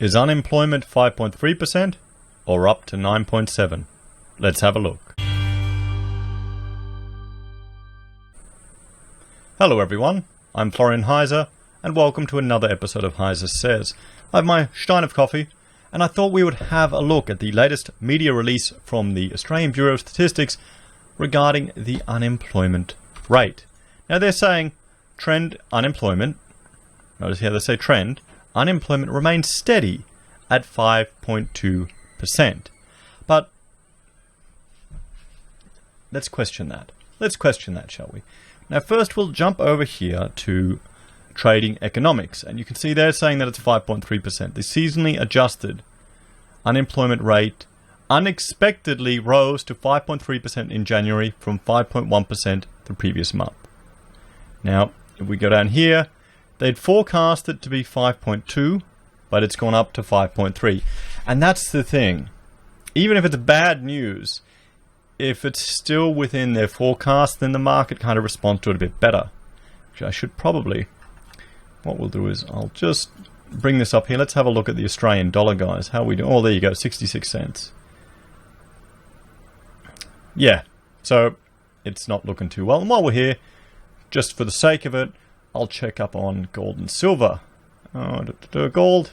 Is unemployment 5.3% or up to 9.7%? Let's have a look. Hello everyone, I'm Florian Heise, and welcome to another episode of HeiseSays. I have my stein of coffee, and I thought we would have a look at the latest media release from the Australian Bureau of Statistics regarding the unemployment rate. Now they're saying trend unemployment, notice here they say trend, unemployment remains steady at 5.2%. But let's question that. Let's question that, shall we? Now first we'll jump over here to trading economics, and you can see they're saying that it's 5.3%. The seasonally adjusted unemployment rate unexpectedly rose to 5.3% in January from 5.1% the previous month. Now, if we go down here, they'd forecast it to be 5.2, but it's gone up to 5.3. And that's the thing. Even if it's bad news, if it's still within their forecast, then the market kind of responds to it a bit better. Which I should probably... What we'll do is I'll just bring this up here. Let's have a look at the Australian dollar, guys. How are we doing? Oh, there you go, 66 cents. Yeah, so it's not looking too well. And while we're here, just for the sake of it, I'll check up on gold and silver. Gold,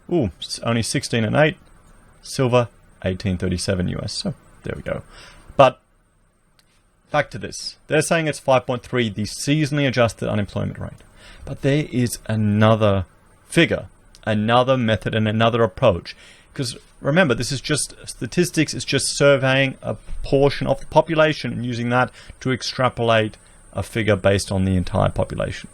it's only 16 and 8. Silver, 18.37 US. So there we go. But back to this. They're saying it's 5.3, the seasonally adjusted unemployment rate. But there is another figure, another method, and another approach. Because remember, this is just statistics. It's just surveying a portion of the population and using that to extrapolate a figure based on the entire population.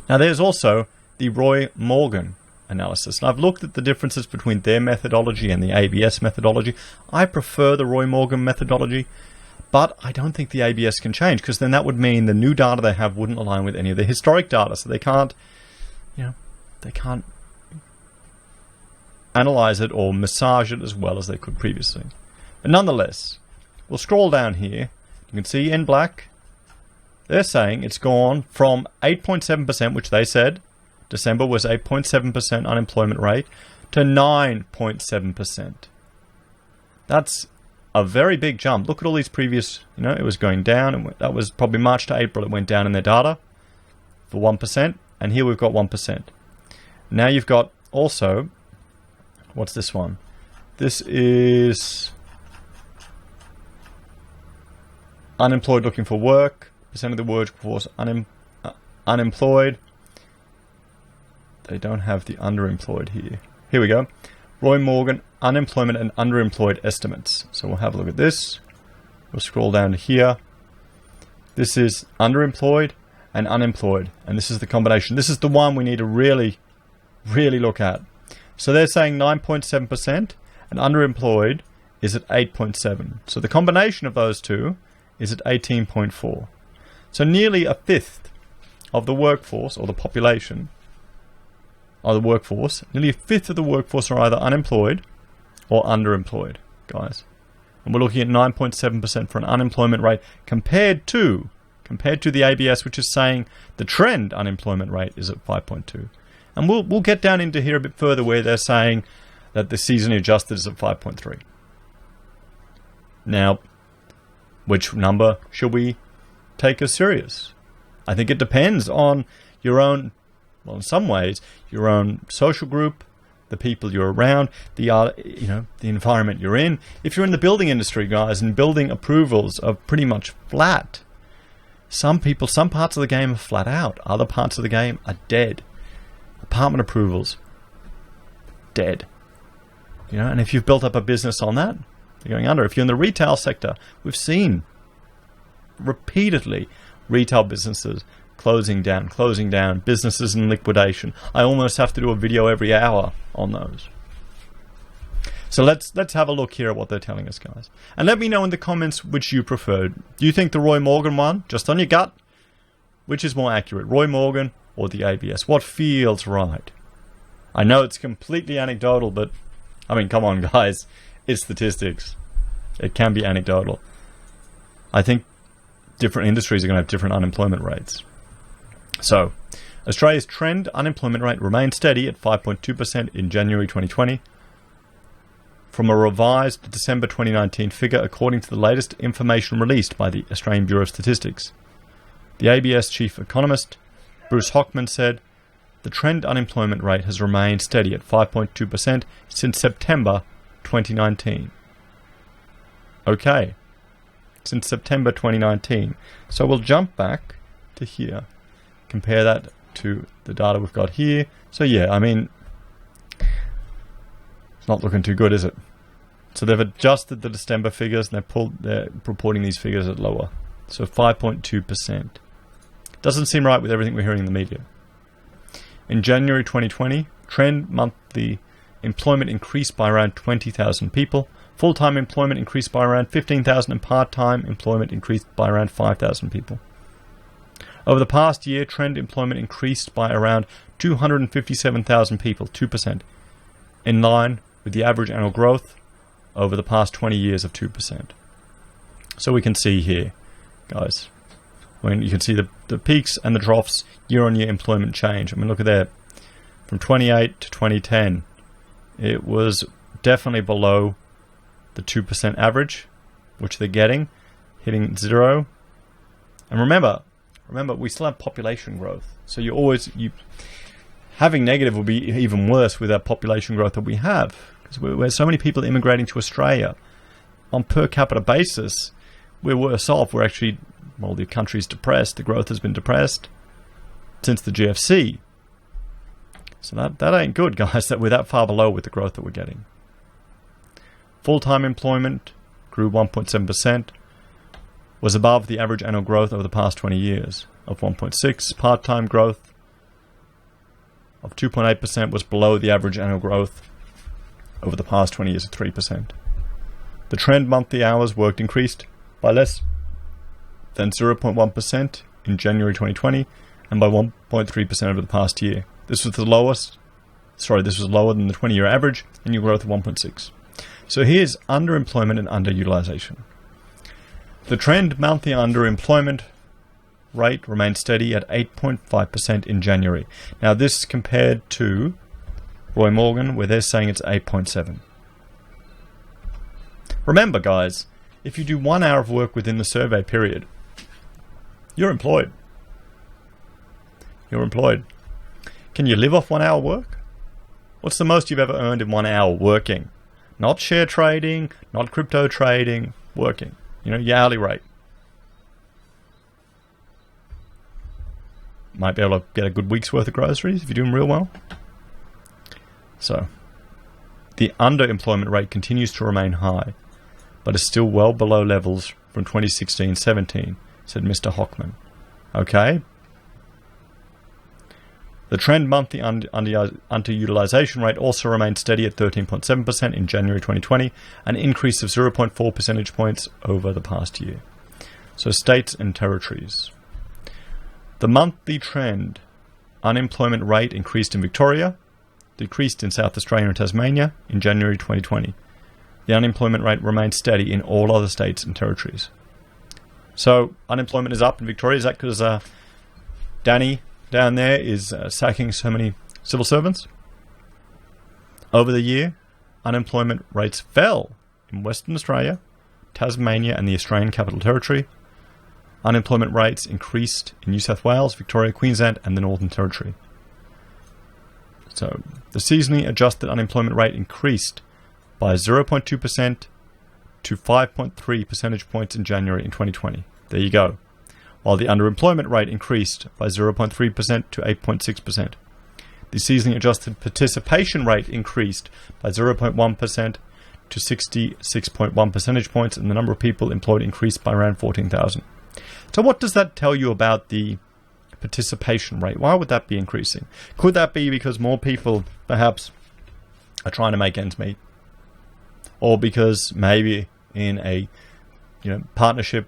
Now there's also the Roy Morgan analysis. And I've looked at the differences between their methodology and the ABS methodology. I prefer the Roy Morgan methodology, but I don't think the ABS can change, because then that would mean the new data they have wouldn't align with any of the historic data. So they can't, they can't analyze it or massage it as well as they could previously. But nonetheless, we'll scroll down here. You can see in black, they're saying it's gone from 8.7%, which they said December was 8.7% unemployment rate, to 9.7%. That's a very big jump. Look at all these previous, it was going down, and that was probably March to April. It went down in their data for 1%, and here we've got 1%. Now you've got also, what's this one? This is unemployed looking for work. Percent of the workforce unemployed. They don't have the underemployed here. Here we go. Roy Morgan, unemployment and underemployed estimates. So we'll have a look at this. We'll scroll down to here. This is underemployed and unemployed. And this is the combination. This is the one we need to really, really look at. So they're saying 9.7%, and underemployed is at 8.7%. So the combination of those two is at 18.4%. So nearly a fifth of the workforce, or the population, or the workforce, nearly a fifth of the workforce are either unemployed or underemployed, guys. And we're looking at 9.7% for an unemployment rate compared to the ABS, which is saying the trend unemployment rate is at 5.2%. And we'll get down into here a bit further where they're saying that the seasonally adjusted is at 5.3%. Now, which number should we take as serious? I think it depends on your own, well, in some ways, your own social group, the people you're around, the environment you're in. If you're in the building industry, guys, and building approvals are pretty much flat, some parts of the game are flat out. Other parts of the game are dead. Apartment approvals, dead. And if you've built up a business on that, you're going under. If you're in the retail sector, we've seen repeatedly retail businesses closing down, businesses in liquidation. I almost have to do a video every hour on those. So let's have a look here at what they're telling us, guys. And let me know in the comments which you preferred. Do you think the Roy Morgan one, just on your gut, which is more accurate, Roy Morgan or the ABS? What feels right? I know it's completely anecdotal, but I mean, come on, guys. It's statistics. It can be anecdotal. I think different industries are going to have different unemployment rates. So Australia's trend unemployment rate remained steady at 5.2% in January 2020, from a revised December 2019 figure according to the latest information released by the Australian Bureau of Statistics. The ABS chief economist, Bruce Hockman, said, "The trend unemployment rate has remained steady at 5.2% since September 2019. Okay, since September 2019. So we'll jump back to here, compare that to the data we've got here. So yeah, I mean, it's not looking too good, is it? So they've adjusted the December figures and they're reporting these figures at lower. So 5.2%. Doesn't seem right with everything we're hearing in the media. In January 2020, trend monthly employment increased by around 20,000 people. Full-time employment increased by around 15,000 and part-time employment increased by around 5,000 people. Over the past year, trend employment increased by around 257,000 people, 2%, in line with the average annual growth over the past 20 years of 2%. So we can see here, guys, when you can see the peaks and the troughs, year-on-year employment change. I mean, look at that. From 28 to 2010, it was definitely below the 2% average, which they're getting, hitting zero. And remember, we still have population growth. So having negative will be even worse with our population growth that we have, because we're so many people immigrating to Australia. On per capita basis, we're worse off. We're actually, well, the country's depressed. The growth has been depressed since the GFC. So that ain't good, guys, that we're that far below with the growth that we're getting. Full-time employment grew 1.7%, was above the average annual growth over the past 20 years of 1.6%. Part-time growth of 2.8% was below the average annual growth over the past 20 years of 3%. The trend monthly hours worked increased by less than 0.1% in January 2020 and by 1.3% over the past year. This was lower than the 20-year average, annual growth of 1.6%. So here's underemployment and underutilization. The trend monthly underemployment rate remained steady at 8.5% in January. Now this compared to Roy Morgan, where they're saying it's 8.7%. Remember, guys, if you do 1 hour of work within the survey period, you're employed. You're employed. Can you live off 1 hour work? What's the most you've ever earned in 1 hour working? Not share trading, not crypto trading, working. Your hourly rate. Might be able to get a good week's worth of groceries if you're doing real well. So, the underemployment rate continues to remain high, but is still well below levels from 2016-17, said Mr. Hockman. Okay? The trend monthly underutilization rate also remained steady at 13.7% in January 2020, an increase of 0.4 percentage points over the past year. So states and territories. The monthly trend unemployment rate increased in Victoria, decreased in South Australia and Tasmania in January 2020. The unemployment rate remained steady in all other states and territories. So unemployment is up in Victoria. Is that because Danny down there is sacking so many civil servants? Over the year, unemployment rates fell in Western Australia, Tasmania and the Australian Capital Territory. Unemployment rates increased in New South Wales, Victoria, Queensland and the Northern Territory. So the seasonally adjusted unemployment rate increased by 0.2% to 5.3 percentage points in January in 2020. There you go. While the underemployment rate increased by 0.3% to 8.6%. The seasonally adjusted participation rate increased by 0.1% to 66.1 percentage points, and the number of people employed increased by around 14,000. So what does that tell you about the participation rate? Why would that be increasing? Could that be because more people perhaps are trying to make ends meet? Or because maybe in a partnership,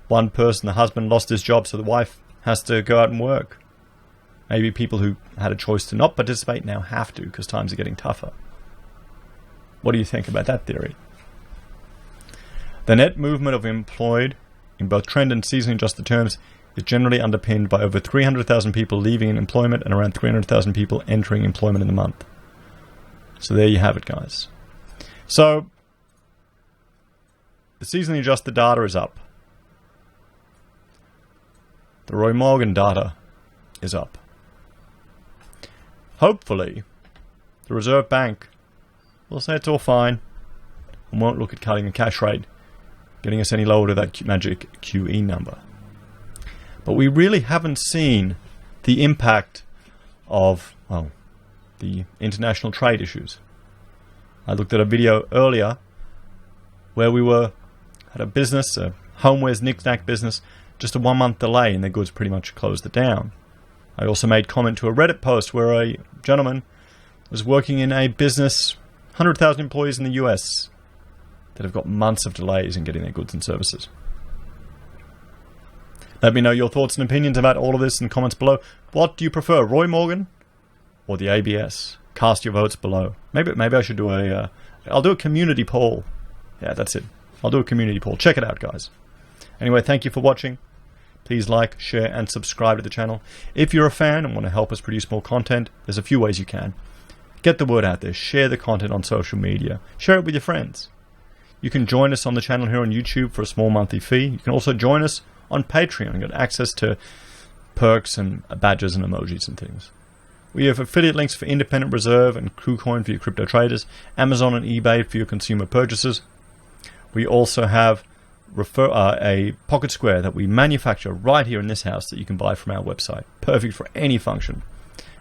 one person, the husband, lost his job, so the wife has to go out and work. Maybe people who had a choice to not participate now have to because times are getting tougher. What do you think about that theory? The net movement of employed in both trend and seasonally adjusted terms is generally underpinned by over 300,000 people leaving employment and around 300,000 people entering employment in the month. So there you have it, guys. So the seasonally adjusted data is up. The Roy Morgan data is up. Hopefully, the Reserve Bank will say it's all fine and won't look at cutting the cash rate, getting us any lower to that magic QE number. But we really haven't seen the impact of, well, the international trade issues. I looked at a video earlier where we had a business, a homewares knick-knack business, just a 1 month delay and their goods pretty much closed it down. I also made comment to a Reddit post where a gentleman was working in a business, 100,000 employees in the US, that have got months of delays in getting their goods and services. Let me know your thoughts and opinions about all of this in the comments below. What do you prefer, Roy Morgan or the ABS? Cast your votes below. Maybe I should do I'll do a community poll. Yeah, that's it. I'll do a community poll. Check it out, guys. Anyway, thank you for watching. Please like, share, and subscribe to the channel. If you're a fan and want to help us produce more content, there's a few ways you can. Get the word out there. Share the content on social media. Share it with your friends. You can join us on the channel here on YouTube for a small monthly fee. You can also join us on Patreon and get access to perks and badges and emojis and things. We have affiliate links for Independent Reserve and Kucoin for your crypto traders, Amazon and eBay for your consumer purchases. We also have a Pocket Square that we manufacture right here in this house that you can buy from our website. Perfect for any function.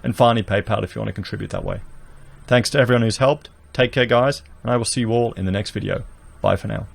And finally, PayPal if you want to contribute that way. Thanks to everyone who's helped. Take care, guys, and I will see you all in the next video. Bye for now.